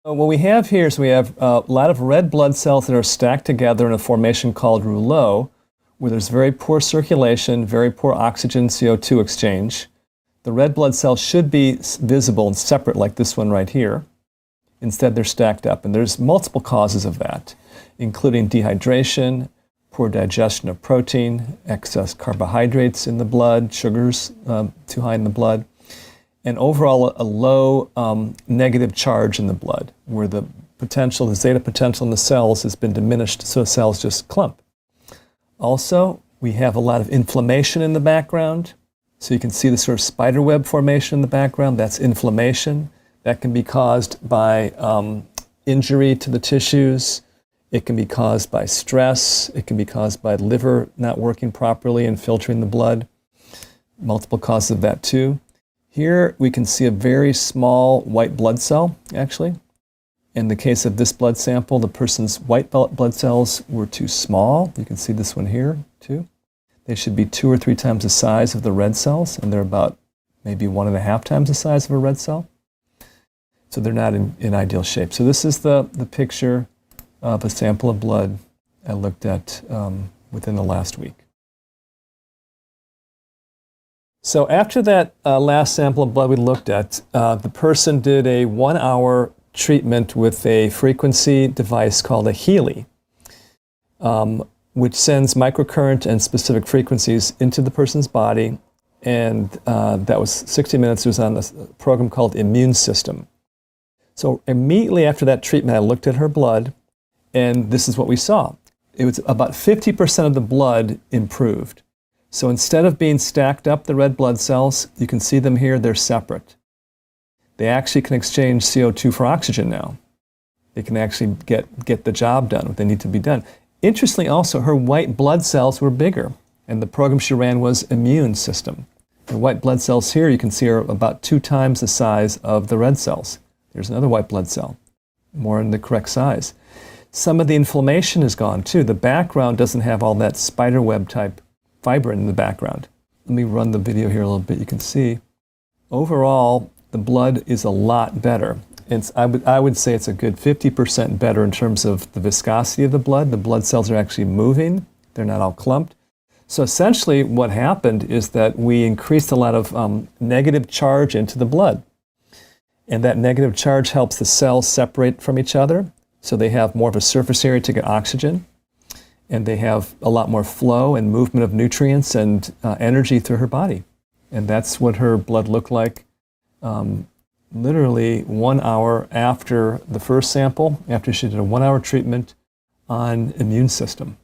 What we have here is we have a lot of red blood cells that are stacked together in a formation called rouleau, where there's very poor circulation, very poor oxygen CO2 exchange. The red blood cells should be visible and separate like this one right here. Instead, they're stacked up, and there's multiple causes of that, including dehydration, poor digestion of protein, excess carbohydrates in the blood, sugars too high in the blood, and overall a low negative charge in the blood, where the potential, the zeta potential in the cells has been diminished, so cells just clump. Also, we have a lot of inflammation in the background. So you can see the sort of spider web formation in the background. That's inflammation. That can be caused by injury to the tissues. It can be caused by stress. It can be caused by liver not working properly and filtering the blood. Multiple causes of that too. Here we can see a very small white blood cell, actually. In the case of this blood sample, the person's white blood cells were too small. You can see this one here too. They should be 2 or 3 times the size of the red cells, and they're about maybe 1.5 times the size of a red cell. So they're not in ideal shape. So this is the picture of a sample of blood I looked at within the last week. So after that last sample of blood we looked at, the person did a 1-hour treatment with a frequency device called a healy, which sends microcurrent and specific frequencies into the person's body. And that was 60 minutes. It was on a program called Immune System. So immediately after that treatment, I looked at her blood, and this is what we saw. It was about 50% of the blood improved. So instead of being stacked up, the red blood cells, you can see them here, they're separate. They actually can exchange CO2 for oxygen now. They can actually get the job done, what they need to be done. Interestingly also, her white blood cells were bigger, and the program she ran was Immune System. The white blood cells here, you can see, are about 2 times the size of the red cells. There's another white blood cell, more in the correct size. Some of the inflammation is gone too. The background doesn't have all that spider web type fibrin in the background. Let me run the video here a little bit. You can see overall the blood is a lot better. I would say it's a good 50% better in terms of the viscosity of the blood. The blood cells are actually moving. They're not all clumped. So essentially what happened is that we increased a lot of negative charge into the blood. And that negative charge helps the cells separate from each other. So they have more of a surface area to get oxygen. And they have a lot more flow and movement of nutrients and energy through her body. And that's what her blood looked like literally 1 hour after the first sample, after she did a 1-hour treatment on Immune System.